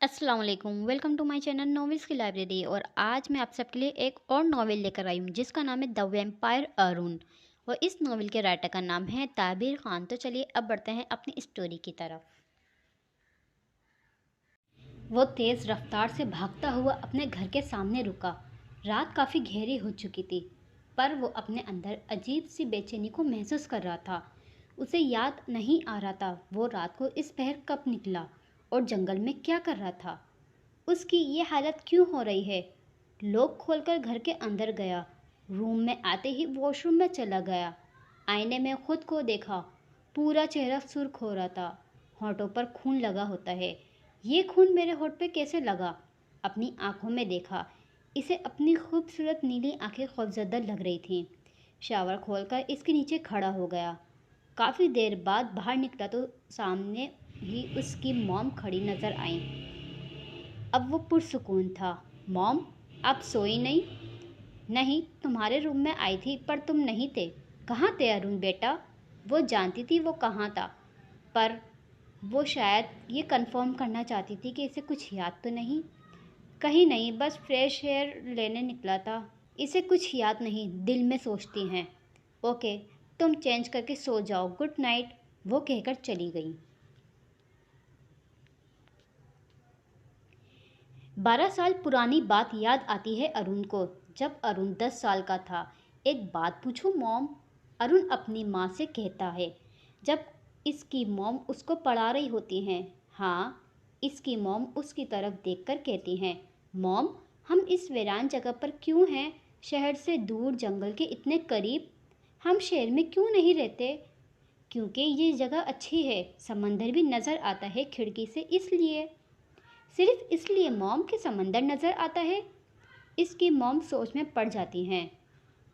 अस्सलाम वालेकुम। Welcome to my channel novels की लाइब्रेरी। और आज मैं आप सबके लिए एक और नॉवेल लेकर आई हूँ जिसका नाम है द वैम्पायर अरुण। और इस नॉवेल के राइटर का नाम है ताबिर खान। तो चलिए अब बढ़ते हैं अपनी स्टोरी की तरफ। वो तेज़ रफ्तार से भागता हुआ अपने घर के सामने रुका। रात काफ़ी गहरी हो चुकी थी, पर वो अपने अंदर अजीब सी बेचैनी को महसूस कर रहा था। उसे याद नहीं आ रहा था वो रात को इस पहर कब निकला और जंगल में क्या कर रहा था। उसकी ये हालत क्यों हो रही है। लॉक खोलकर घर के अंदर गया। रूम में आते ही वॉशरूम में चला गया। आईने में खुद को देखा। पूरा चेहरा सुर्ख हो रहा था। होठों पर खून लगा होता है। ये खून मेरे होठ पे कैसे लगा। अपनी आंखों में देखा। इसे अपनी खूबसूरत नीली आंखें खौफजदा लग रही थीं। शावर खोलकर इसके नीचे खड़ा हो गया। काफ़ी देर बाद बाहर निकला तो सामने ही उसकी मॉम खड़ी नजर आई। अब वो पुरसुकून था। मॉम, आप सोई नहीं? नहीं, तुम्हारे रूम में आई थी पर तुम नहीं थे। कहाँ थे अरुण बेटा? वो जानती थी वो कहाँ था, पर वो शायद ये कंफर्म करना चाहती थी कि इसे कुछ याद तो नहीं। कहीं नहीं, बस फ्रेश एयर लेने निकला था। इसे कुछ याद नहीं, दिल में सोचती हैं। ओके, तुम चेंज करके सो जाओ, गुड नाइट, वो कहकर चली गई। 12 साल पुरानी बात याद आती है अरुण को, जब अरुण 10 साल का था। एक बात पूछूं मॉम? अरुण अपनी माँ से कहता है, जब इसकी मॉम उसको पढ़ा रही होती हैं। हाँ, इसकी मॉम उसकी तरफ देखकर कहती हैं, मॉम, हम इस वीरान जगह पर क्यों हैं? शहर से दूर, जंगल के इतने करीब। हम शहर में क्यों नहीं रहते? क्योंकि ये जगह अच्छी है, समंदर भी नज़र आता है खिड़की से, इसलिए। सिर्फ इसलिए मॉम के समंदर नज़र आता है? इसकी मॉम सोच में पड़ जाती हैं।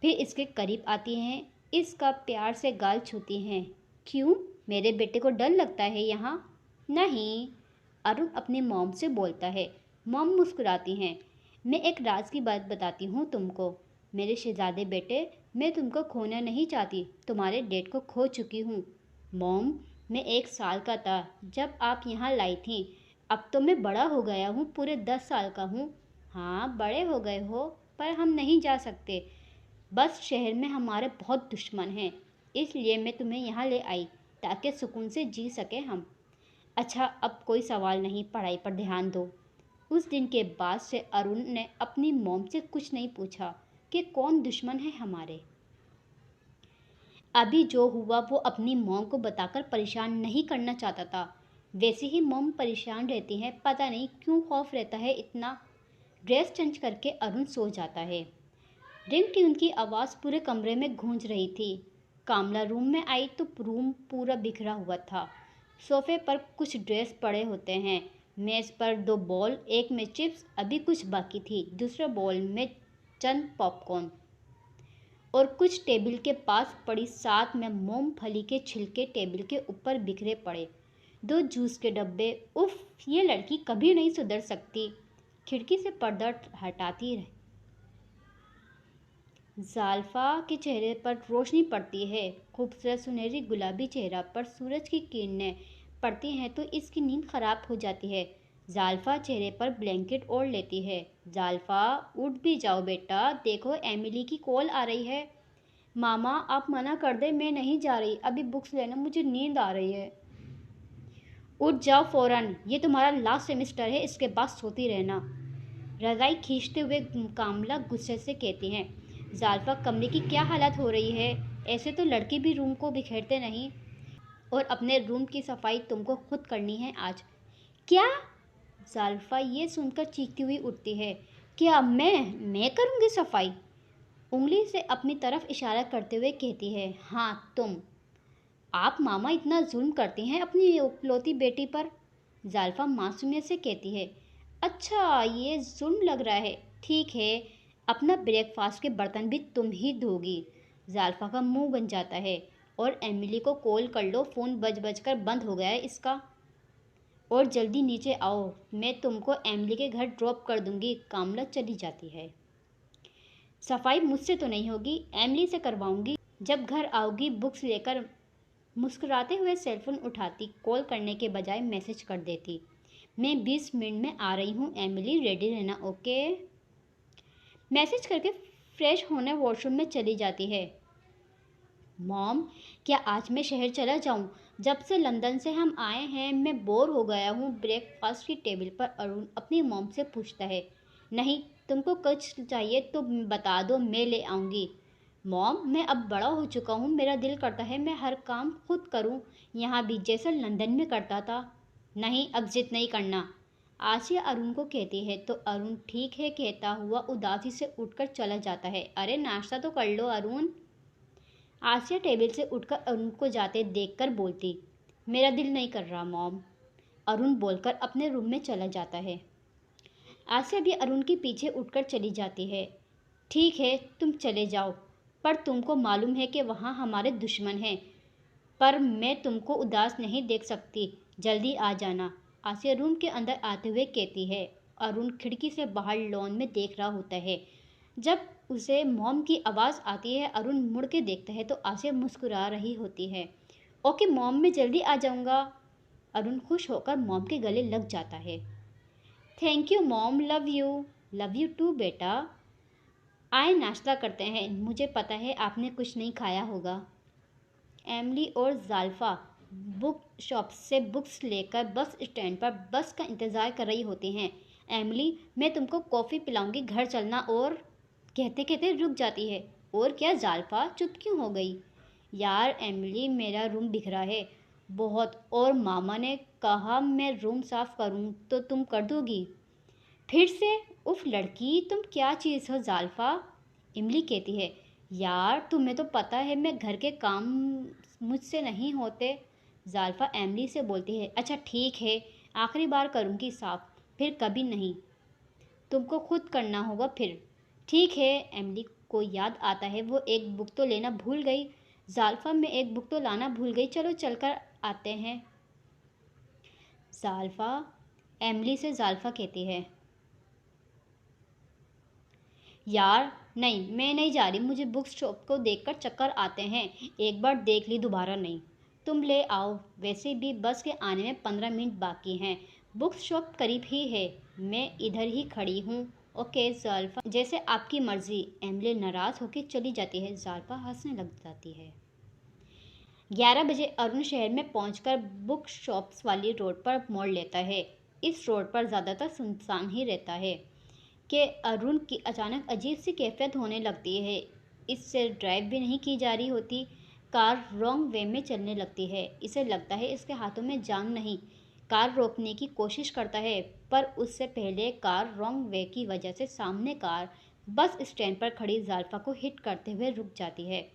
फिर इसके करीब आती हैं, इसका प्यार से गाल छूती हैं। क्यों, मेरे बेटे को डर लगता है यहाँ? नहीं, अरुण अपनी मॉम से बोलता है। मॉम मुस्कुराती हैं। मैं एक राज की बात बताती हूँ तुमको, मेरे शहजादे बेटे। मैं तुमको खोना नहीं चाहती, तुम्हारे डैड को खो चुकी हूँ। मॉम, मैं 1 साल का था जब आप यहाँ लाई थी। अब तो मैं बड़ा हो गया हूँ, पूरे 10 साल का हूँ। हाँ, बड़े हो गए हो, पर हम नहीं जा सकते। बस शहर में हमारे बहुत दुश्मन हैं, इसलिए मैं तुम्हें यहाँ ले आई ताकि सुकून से जी सके हम। अच्छा, अब कोई सवाल नहीं, पढ़ाई पर ध्यान दो। उस दिन के बाद से अरुण ने अपनी मॉम से कुछ नहीं पूछा कि कौन दुश्मन है हमारे। अभी जो हुआ वो अपनी मॉम को बताकर परेशान नहीं करना चाहता था। वैसे ही मॉम परेशान रहती है, पता नहीं क्यों खौफ रहता है इतना। ड्रेस चेंज करके अरुण सो जाता है। रिंग ट्यून की आवाज़ पूरे कमरे में गूंज रही थी। कामला रूम में आई तो रूम पूरा बिखरा हुआ था। सोफे पर कुछ ड्रेस पड़े होते हैं। मेज़ पर 2 बॉल, एक में चिप्स अभी कुछ बाकी थी, दूसरे बॉल में चंद पॉपकॉर्न, और कुछ टेबल के पास पड़ी, साथ में मूंगफली के छिलके टेबल के ऊपर बिखरे पड़े। 2 जूस के डब्बे। उफ, ये लड़की कभी नहीं सुधर सकती। खिड़की से पर्दा हटाती रही। जाल्फा के चेहरे पर रोशनी पड़ती है। खूबसूरत सुनहरी गुलाबी चेहरा पर सूरज की किरणें पड़ती हैं तो इसकी नींद खराब हो जाती है। जाल्फा चेहरे पर ब्लैंकेट ओढ़ लेती है। जाल्फा, उठ भी जाओ बेटा, देखो एमिली की कॉल आ रही है। मामा, आप मना कर दे, मैं नहीं जा रही, अभी बुक्स लेना, मुझे नींद आ रही है। उठ जाओ फौरन, ये तुम्हारा लास्ट सेमेस्टर है, इसके बाद सोती रहना। रज़ाई खींचते हुए कामला गुस्से से कहती हैं, जाल्फा, कमरे की क्या हालत हो रही है? ऐसे तो लड़के भी रूम को बिखेरते नहीं, और अपने रूम की सफाई तुमको खुद करनी है आज। क्या? जाल्फा ये सुनकर चीखती हुई उठती है। क्या मैं करूँगी सफाई? उंगली से अपनी तरफ इशारा करते हुए कहती है, हाँ तुम। आप मामा इतना जुल्म करती हैं अपनी इकलौती बेटी पर? जाल्फा मासूमियत से कहती है, अच्छा ये जुल्म लग रहा है, ठीक है, अपना ब्रेकफास्ट के बर्तन भी तुम ही धोगी। जाल्फा का मुंह बन जाता है। और एमिली को कॉल कर लो, फ़ोन बज बज कर बंद हो गया है इसका। और जल्दी नीचे आओ, मैं तुमको एमिली के घर ड्रॉप कर दूंगी। कामला चली जाती है। सफाई मुझसे तो नहीं होगी, एमिली से करवाऊंगी। जब घर आओगी बुक्स लेकर। मुस्कुराते हुए सेलफोन उठाती, कॉल करने के बजाय मैसेज कर देती। मैं 20 मिनट में आ रही हूँ एमिली, रेडी रहना, ओके। मैसेज करके फ्रेश होने वॉशरूम में चली जाती है। मॉम, क्या आज मैं शहर चला जाऊं? जब से लंदन से हम आए हैं मैं बोर हो गया हूं। ब्रेकफास्ट की टेबल पर अरुण अपनी मॉम से पूछता है। नहीं, तुमको कुछ चाहिए तो बता दो, मैं ले आऊंगी। मॉम, मैं अब बड़ा हो चुका हूं, मेरा दिल करता है मैं हर काम खुद करूं, यहाँ भी जैसे लंदन में करता था। नहीं, अब जिद नहीं करना, आसिया अरुण को कहती है तो अरुण ठीक है कहता हुआ उदासी से उठकर चला जाता है। अरे नाश्ता तो कर लो अरुण। आसिया टेबल से उठकर अरुण को जाते देखकर बोलती, मेरा दिल नहीं कर रहा मॉम। अरुण बोलकर अपने रूम में चला जाता है। आसिया भी अरुण के पीछे उठकर चली जाती है। ठीक है, तुम चले जाओ, पर तुमको मालूम है कि वहाँ हमारे दुश्मन हैं, पर मैं तुमको उदास नहीं देख सकती, जल्दी आ जाना, आसिया रूम के अंदर आते हुए कहती है। अरुण खिड़की से बाहर लॉन में देख रहा होता है। जब उसे मॉम की आवाज़ आती है, अरुण मुड़ के देखता है तो आसिया मुस्कुरा रही होती है। ओके मॉम, मैं जल्दी आ जाऊंगा। अरुण खुश होकर मॉम के गले लग जाता है। Thank you mom, love you too बेटा। आए नाश्ता करते हैं, मुझे पता है आपने कुछ नहीं खाया होगा। एमिली और जाल्फा बुक शॉप से बुक्स लेकर बस स्टैंड पर बस का इंतज़ार कर रही होती हैं। एमिली, मैं तुमको कॉफ़ी पिलाऊंगी, घर चलना, और कहते कहते रुक जाती है। और क्या जाल्फा, चुप क्यों हो गई? यार एमिली, मेरा रूम बिखरा है बहुत, और मामा ने कहा मैं रूम साफ़ करूं तो तुम कर दोगी? फिर से? उफ लड़की, तुम क्या चीज़ हो जाल्फा? इमली कहती है। यार तुम्हें तो पता है मैं घर के काम मुझसे नहीं होते। जाल्फा एमली से बोलती है। अच्छा ठीक है, आखिरी बार करूँगी साफ, फिर कभी नहीं, तुमको खुद करना होगा फिर। ठीक है। एमली को याद आता है वो एक बुक तो लेना भूल गई। जाल्फा, मैं एक बुक तो लाना भूल गई, चलो चलकर आते हैं। जाल्फा एमली से जाल्फा कहती है। यार नहीं, मैं नहीं जा रही, मुझे बुक शॉप को देखकर चक्कर आते हैं, एक बार देख ली दोबारा नहीं। तुम ले आओ, वैसे भी बस के आने में 15 मिनट बाकी हैं, बुक शॉप करीब ही है, मैं इधर ही खड़ी हूँ। ओके जाल्फा, जैसे आपकी मर्जी। एमले नाराज़ होकर चली जाती है। जाल्फा हंसने लग जाती है। 11 बजे अरुण शहर में पहुंचकर बुक शॉप्स वाली रोड पर मोड़ लेता है। इस रोड पर ज़्यादातर सुनसान ही रहता है कि अरुण की अचानक अजीब सी कैफियत होने लगती है। इससे ड्राइव भी नहीं की जा रही होती, कार रॉन्ग वे में चलने लगती है। इसे लगता है इसके हाथों में जान नहीं। कार रोकने की कोशिश करता है, पर उससे पहले कार रॉन्ग वे की वजह से सामने कार बस स्टैंड पर खड़ी जाल्फा को हिट करते हुए रुक जाती है।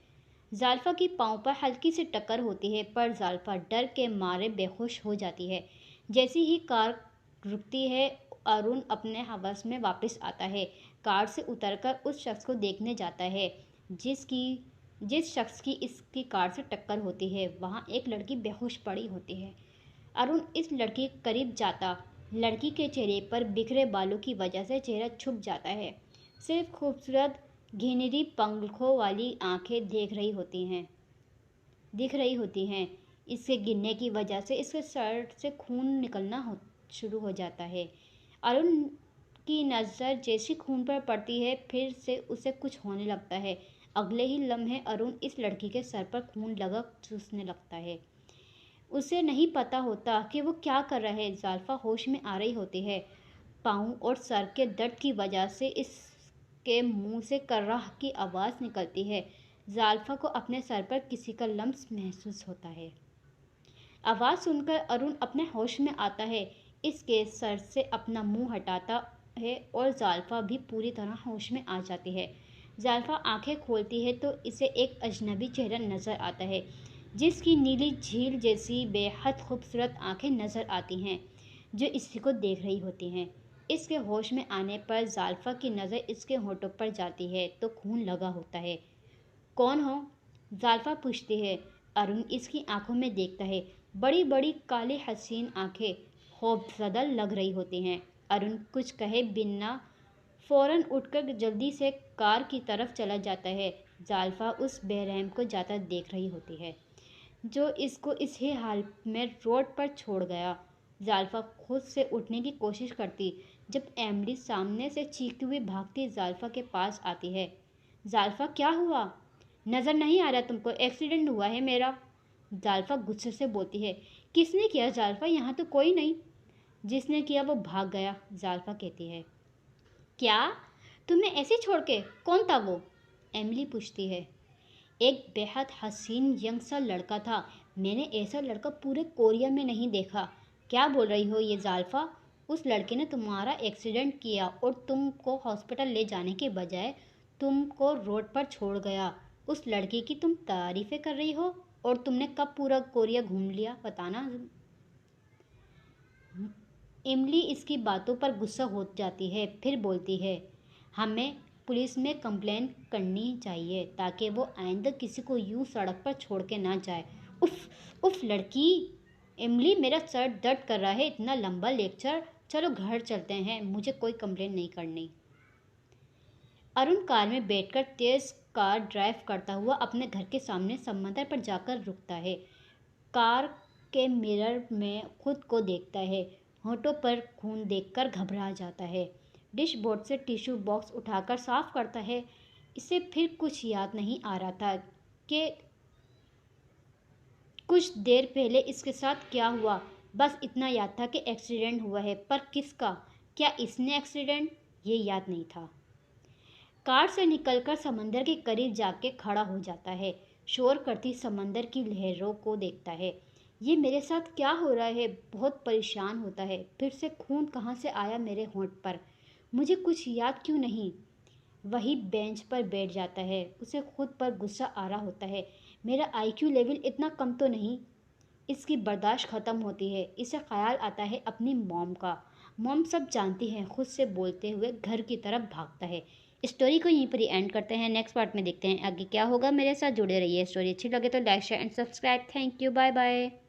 जाल्फा की पाँव पर हल्की सी टक्कर होती है, पर जाल्फा डर के मारे बेहोश हो जाती है। जैसी ही कार रुकती है, अरुण अपने हवस में वापस आता है। कार से उतरकर उस शख्स को देखने जाता है जिस शख्स की इसकी कार से टक्कर होती है। वहाँ एक लड़की बेहोश पड़ी होती है। अरुण इस लड़की के करीब जाता, लड़की के चेहरे पर बिखरे बालों की वजह से चेहरा छुप जाता है। सिर्फ खूबसूरत घिनरी पंखों वाली आंखें दिख रही होती हैं। इसके गिरने की वजह से इसके शर्ट से खून निकलना शुरू हो जाता है। अरुण की नज़र जैसी खून पर पड़ती है, फिर से उसे कुछ होने लगता है। अगले ही लम्हे अरुण इस लड़की के सर पर खून लगा चूसने लगता है। उसे नहीं पता होता कि वो क्या कर रहा है। जाल्फा होश में आ रही होती है। पाँव और सर के दर्द की वजह से इसके मुंह से कर्राह की आवाज़ निकलती है। जाल्फा को अपने सर पर किसी का लम्स महसूस होता है। आवाज़ सुनकर अरुण अपने होश में आता है। इसके सर से अपना मुंह हटाता है और जाल्फा भी पूरी तरह होश में आ जाती है। जाल्फा आंखें खोलती है तो इसे एक अजनबी चेहरा नज़र आता है, जिसकी नीली झील जैसी बेहद खूबसूरत आंखें नज़र आती हैं, जो इसी को देख रही होती हैं। इसके होश में आने पर जाल्फा की नज़र इसके होठों पर जाती है तो खून लगा होता है। कौन हो? जाल्फा पूछती है। अरुण इसकी आंखों में देखता है। बड़ी बड़ी काली हसीन आंखें खौफज़दा लग रही होती हैं। अरुण कुछ कहे बिना फौरन उठकर जल्दी से कार की तरफ चला जाता है। जाल्फा उस बेरहम को जाता देख रही होती है, जो इसको इसी हाल में रोड पर छोड़ गया। जाल्फा खुद से उठने की कोशिश करती जब एमडी सामने से चीखती हुई भागती जाल्फा के पास आती है। जाल्फा, क्या हुआ? नज़र नहीं आ रहा तुमको? एक्सीडेंट हुआ है मेरा। जाल्फा गुस्से से बोलती है। किसने किया जाल्फा? यहाँ तो कोई नहीं। जिसने किया वो भाग गया, जाल्फा कहती है। क्या? तुम्हें ऐसे छोड़ के? कौन था वो? एमिली पूछती है। एक बेहद हसीन यंग सा लड़का था। मैंने ऐसा लड़का पूरे कोरिया में नहीं देखा। क्या बोल रही हो ये जाल्फा? उस लड़के ने तुम्हारा एक्सीडेंट किया और तुमको हॉस्पिटल ले जाने के बजाय तुमको रोड पर छोड़ गया। उस लड़के की तुम तारीफें कर रही हो? और तुमने कब पूरा कोरिया घूम लिया, बताना। इमली इसकी बातों पर गुस्सा हो जाती है, फिर बोलती है, हमें पुलिस में कंप्लेन करनी चाहिए ताकि वो आइंदा किसी को यूं सड़क पर छोड़ के ना जाए। उफ उफ लड़की। इमली, मेरा सर दर्द कर रहा है, इतना लंबा लेक्चर। चलो घर चलते हैं, मुझे कोई कंप्लेन नहीं करनी। अरुण कार में बैठकर तेज कार ड्राइव करता हुआ अपने घर के सामने समंदर पर जाकर रुकता है। कार के मिरर में खुद को देखता है। होठों पर खून देखकर घबरा जाता है। डिशबोर्ड से टिश्यू बॉक्स उठाकर साफ करता है। इसे फिर कुछ याद नहीं आ रहा था कि कुछ देर पहले इसके साथ क्या हुआ। बस इतना याद था कि एक्सीडेंट हुआ है, पर किसका? क्या इसने एक्सीडेंट? ये याद नहीं था। कार से निकलकर समंदर के करीब जाके खड़ा हो जाता है। शोर करती समंदर की लहरों को देखता है। ये मेरे साथ क्या हो रहा है? बहुत परेशान होता है। फिर से खून कहाँ से आया मेरे होंठ पर? मुझे कुछ याद क्यों नहीं? वही बेंच पर बैठ जाता है। उसे खुद पर गुस्सा आ रहा होता है। मेरा आईक्यू लेवल इतना कम तो नहीं। इसकी बर्दाश्त ख़त्म होती है। इसे ख्याल आता है अपनी मॉम का। मॉम सब जानती है। खुद से बोलते हुए घर की तरफ भागता है। स्टोरी को यहीं पर ही एंड करते हैं। नेक्स्ट पार्ट में देखते हैं आगे क्या होगा। मेरे साथ जुड़े रहिए। स्टोरी अच्छी लगे तो like share and subscribe. Thank you. Bye bye.